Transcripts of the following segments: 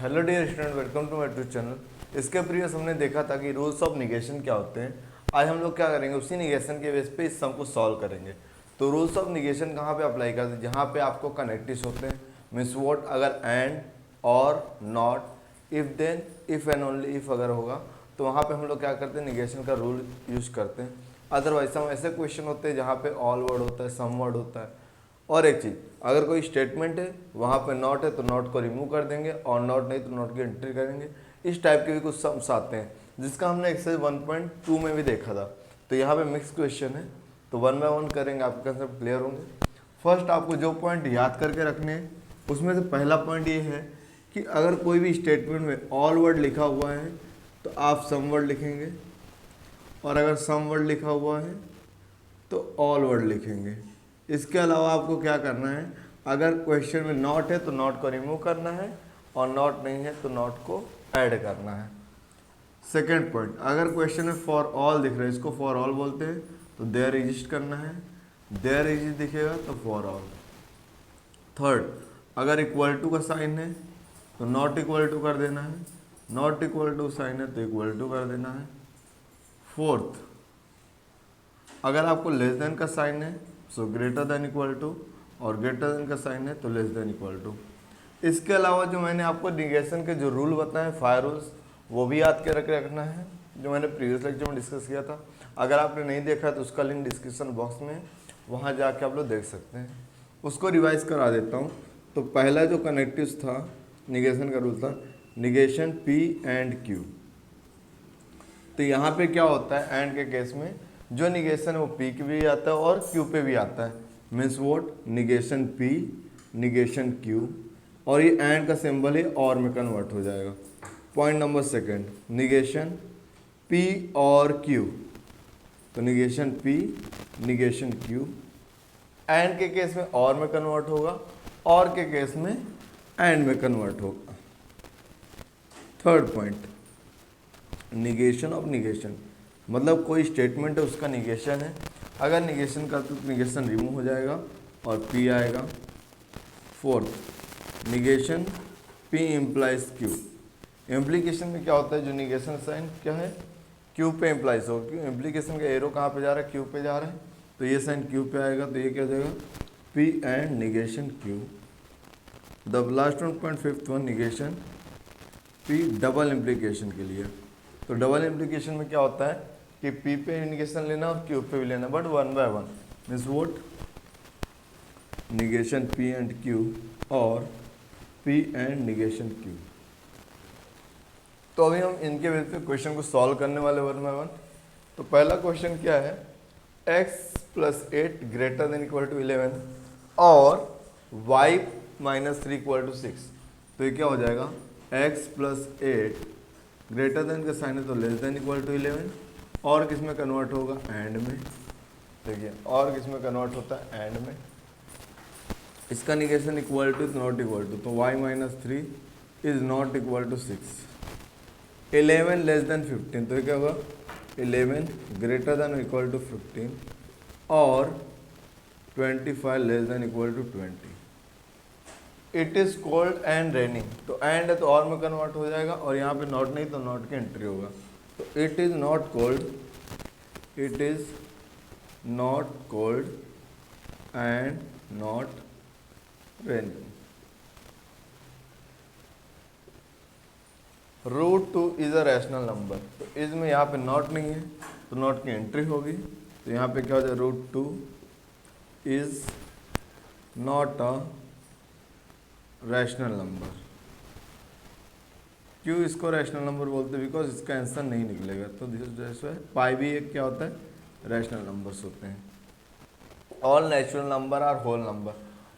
Hello dear student, welcome to my YouTube channel. इसके previous हमने देखा था कि रूल्स ऑफ निगेशन क्या होते हैं। आज हम लोग क्या करेंगे, उसी निगेशन के बेस पे इस सम को सॉल्व करेंगे। तो रूल्स ऑफ निगेशन कहाँ पे अप्लाई करते हैं? जहाँ पे आपको कनेक्टिव्स होते हैं, मीन्स वॉट, अगर एंड और not, if then, if and only if अगर होगा तो वहाँ पे हम लोग क्या करते हैं, निगेशन का रूल यूज करते हैं। अदरवाइज हम ऐसे क्वेश्चन होते हैं जहाँ पे ऑल वर्ड होता है, सम वर्ड होता है। और एक चीज़, अगर कोई स्टेटमेंट है वहाँ पे नॉट है तो नॉट को रिमूव कर देंगे, और नॉट नहीं तो नॉट की एंट्री करेंगे। इस टाइप के भी कुछ सम्स आते हैं, जिसका हमने एक्सरसाइज 1.2 में भी देखा था। तो यहाँ पे मिक्स क्वेश्चन है, तो 1 बाय 1 करेंगे, आपके कंसेप्ट क्लियर होंगे। फर्स्ट आपको जो पॉइंट याद करके रखने हैं, उसमें से पहला पॉइंट ये है कि अगर कोई भी स्टेटमेंट में ऑल वर्ड लिखा हुआ है तो आप सम वर्ड लिखेंगे, और अगर सम वर्ड लिखा हुआ है तो ऑल वर्ड लिखेंगे। इसके अलावा आपको क्या करना है, अगर क्वेश्चन में नॉट है तो नॉट को रिमूव करना है, और नॉट नहीं है तो नॉट को ऐड करना है। सेकेंड पॉइंट, अगर क्वेश्चन में फॉर ऑल दिख रहा है, इसको फॉर ऑल बोलते हैं, तो देयर एग्जिस्ट करना है, देयर एग्जिस्ट दिखेगा तो फॉर ऑल। थर्ड, अगर इक्वल टू का साइन है तो नॉट इक्वल टू कर देना है, नॉट इक्वल टू साइन है तो इक्वल टू कर देना है। फोर्थ, अगर आपको लेस देन का साइन है so greater than equal to, और ग्रेटर देन का साइन है तो लेस देन इक्वल टू। इसके अलावा जो मैंने आपको निगेशन के जो रूल बताए, फायर रूल्स, वो भी याद के रखना है, जो मैंने प्रीवियस लेक्चर में डिस्कस किया था। अगर आपने नहीं देखा तो उसका लिंक डिस्क्रिप्शन बॉक्स में, वहाँ जाके आप लोग देख सकते हैं। उसको रिवाइज करा देता हूँ। तो पहला जो कनेक्टिव्स था, निगेशन का रूल था, निगेशन पी एंड क्यू। तो यहाँ पे क्या होता है, एंड के केस में जो निगेशन है वो पी पे भी आता है और क्यू पे भी आता है। Means what, negation P, negation Q, और ये एंड का सिंबल है और में कन्वर्ट हो जाएगा। Point number second, negation P और क्यू, तो negation P, negation Q, and के केस में और में कन्वर्ट होगा, और के केस में एंड में कन्वर्ट होगा। Third point, negation of negation, मतलब कोई स्टेटमेंट है उसका निगेशन है, अगर निगेशन करते तो निगेशन रिमूव हो जाएगा और पी आएगा। Fourth, negation P implies Q. Implication में क्या होता है, जो निगेशन साइन क्या है, क्यू पे इम्प्लाइज होगा। क्यों, इम्प्लीकेशन का एरो कहाँ पे जा रहा है, क्यू पे जा रहा है, तो ये साइन क्यू पे आएगा, तो ये क्या हो जाएगा, P and negation Q. The last one point, fifth one, negation P double implication के लिए। तो डबल इम्प्लीकेशन में क्या होता है कि पी पे निगेशन लेना और क्यू पे भी लेना, but 1 by 1। Means what, negation P and Q और पी एंड निगेशन क्यू। तो अभी हम इनके बेस पे क्वेश्चन को सॉल्व करने वाले 1 बाय 1। तो पहला क्वेश्चन क्या है, x + 8 greater than equal to 11 और y - 3 इक्वल टू 6। तो ये क्या हो जाएगा, x + 8 ग्रेटर देन का साइन है तो लेस देन इक्वल टू 11, और किस में कन्वर्ट होगा, एंड में। देखिए, और किस में कन्वर्ट होता है, एंड में। इसका negation equal to not equal to, तो y - 3 is not equal to 6। 11 less than 15, तो ये क्या होगा, 11 ग्रेटर देन इक्वल टू 15, और 25 less than equal to 20। It is cold and raining, तो एंड है तो और में कन्वर्ट हो जाएगा, और यहाँ पे नॉट नहीं तो नॉट की एंट्री होगा। तो it is not cold, it is not cold and not raining. √2 is a rational number, तो इसमें यहाँ पे नॉट नहीं है तो नॉट की एंट्री होगी, तो यहाँ पे क्या हो जाए, √2 is not a rational number. क्यों इसको रैशनल नंबर बोलते हैं, बिकॉज इसका आंसर नहीं निकलेगा। तो दिस है पाई भी एक क्या होता है, रैशनल नंबर्स होते हैं। All natural number are whole number.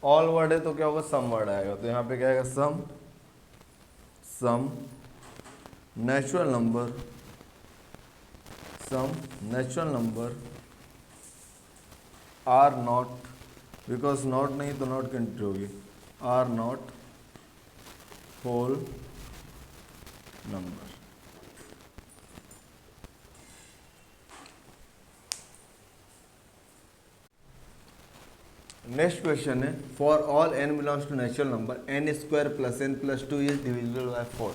All word है तो क्या होगा, सम वर्ड आएगा, तो यहाँ पे क्या आएगा, some, some natural number, some natural number are not, because not नहीं तो नॉट की एंट्री होगी, are not whole number. Next question है for all n belongs to natural number n square plus n plus two is divisible by 4।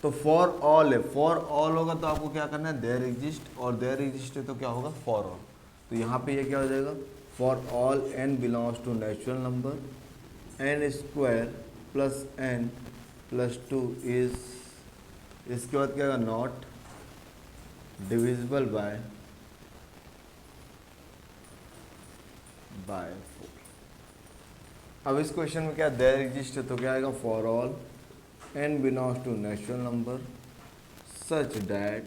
तो for all है, for all होगा तो आपको क्या करना है, देयर एग्जिस्ट, और देयर एग्जिस्ट है तो क्या होगा, फॉर ऑल। तो यहाँ पे ये क्या हो जाएगा, for all n belongs to natural number n square plus n plus two is, इसके बाद क्या होगा, नॉट डिविजिबल बाय 4। अब इस क्वेश्चन में क्या देयर एग्जिस्ट है तो क्या आएगा, for all n belongs to natural number such that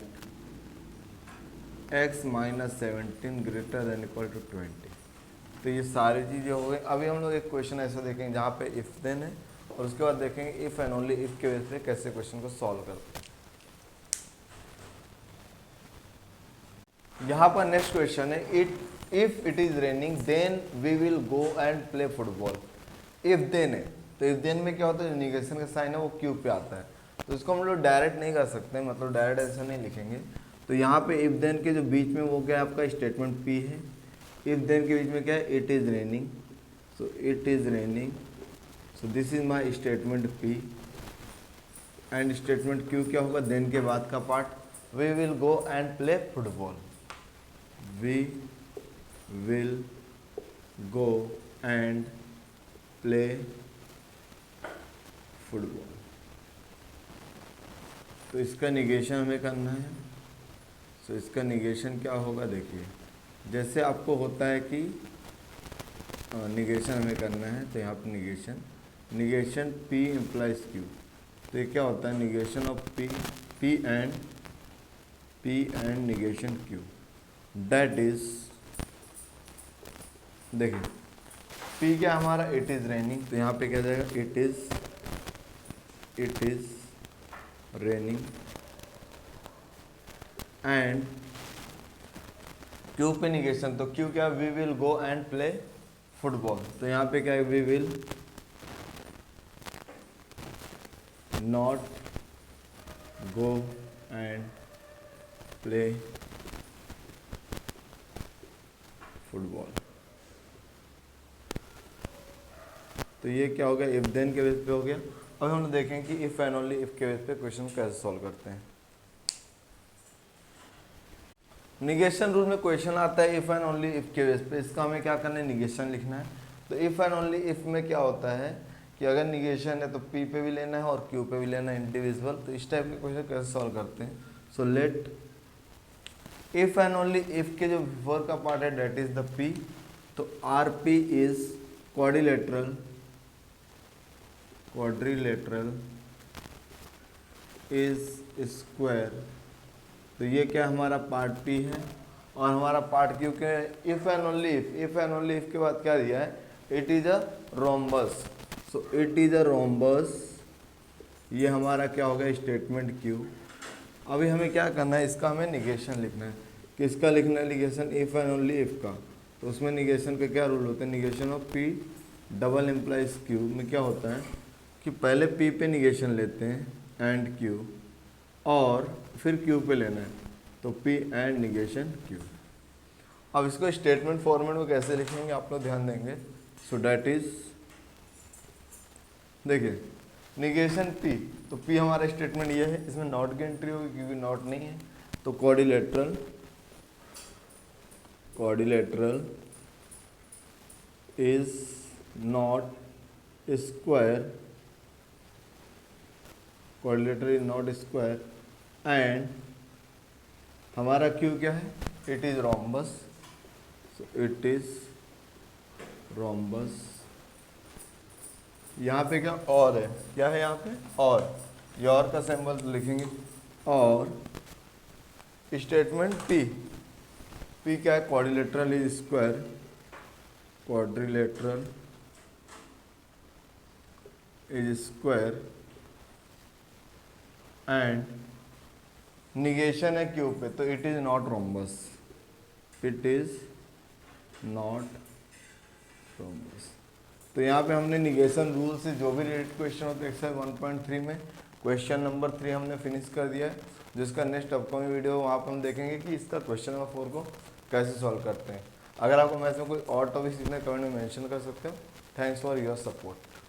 x minus 17 greater than equal to 20। तो ये सारी चीज़ें हो गई। अभी हम लोग एक क्वेश्चन ऐसा देखेंगे जहाँ पे इफ देन है, और उसके बाद देखेंगे इफ एंड ओनली इफ के वजह से कैसे क्वेश्चन को सॉल्व करते हैं। यहाँ पर नेक्स्ट क्वेश्चन है if it is raining then we will go and play football. If then है तो इफ देन में क्या होता है, जो निगेशन का साइन है वो क्यू पे आता है, तो इसको हम लोग डायरेक्ट नहीं कर सकते, मतलब डायरेक्ट ऐसा नहीं लिखेंगे। तो यहाँ पे इफ देन के जो बीच में वो क्या है, आपका स्टेटमेंट पी है। इफ देन के बीच में क्या है, it is raining, so it is raining, so this is my statement P, and statement Q क्या होगा, देन के बाद का part, we will go and play football, we will go and play football. तो इसका निगेशन हमें करना है। सो इसका निगेशन क्या होगा, देखिए जैसे आपको होता है कि निगेशन हमें करना है, तो यहाँ पर निगेशन P इम्प्लाइज Q। तो ये क्या होता है, negation of P and negation Q, that is, देखिए P क्या हमारा, इट इज़ रेनिंग, तो यहाँ पे क्या जाएगा, it is raining, and Q पे निगेशन, तो Q क्या, we will go and play football, तो यहाँ पे क्या है, we will not go and play football. तो ये क्या हो गया, इफ देन के बेस पे हो गया। अब हम देखें कि इफ एंड ओनली इफ के बेस पे क्वेश्चन कैसे सॉल्व करते हैं। निगेशन रूल में क्वेश्चन आता है इफ एंड ओनली इफ के बेस पे, इसका हमें क्या करना है, निगेशन लिखना है। तो इफ एंड ओनली इफ में क्या होता है कि अगर निगेशन है तो P पे भी लेना है और Q पे भी लेना है, इंडिविजुअल। तो इस टाइप के क्वेश्चन कैसे सॉल्व करते हैं। So let if and only if के जो बिफोर का पार्ट है डेट इज द P, तो RP is quadrilateral is square, तो ये क्या हमारा पार्ट P है, और हमारा पार्ट Q के इफ एंड ओनली इफ के बाद क्या दिया है, it is a rhombus, so it is a rhombus, ये हमारा क्या होगा, स्टेटमेंट Q। अभी हमें क्या करना है, इसका हमें निगेशन लिखना है। किसका लिखना है negation, if and only if का। तो उसमें निगेशन का क्या रूल होता है, negation of P double implies Q में क्या होता है कि पहले P पे निगेशन लेते हैं एंड Q, और फिर Q पे लेना है, तो P एंड निगेशन Q। अब इसको स्टेटमेंट फॉर्मेट में कैसे लिखेंगे आप लोग ध्यान देंगे। सो डैट इज, देखिए निगेशन P, तो P हमारा स्टेटमेंट ये है, इसमें नॉट की एंट्री होगी क्योंकि नॉट नहीं है। तो quadrilateral is not square, quadrilateral is not square, and हमारा Q क्या है, it is rhombus, so it is rhombus. यहाँ पे क्या और है, क्या है यहाँ पे और, ये और का सिंबल लिखेंगे, और स्टेटमेंट P क्या है, quadrilateral is square, quadrilateral is square, and negation है Q पे, तो it is not rhombus, it is not rhombus. तो यहाँ पे हमने निगेशन रूल से जो भी रिलेटेड क्वेश्चन होते हैं एक्सरसाइज 1.3 में क्वेश्चन नंबर 3 हमने फिनिश कर दिया है, जिसका नेक्स्ट अपकमिंग वीडियो वहाँ पर हम देखेंगे कि इसका क्वेश्चन नंबर 4 को कैसे सॉल्व करते हैं। अगर आपको मैथ्स में कोई और टॉपिक सीखना है कमेंट में मेंशन कर सकते हो। Thanks for your support.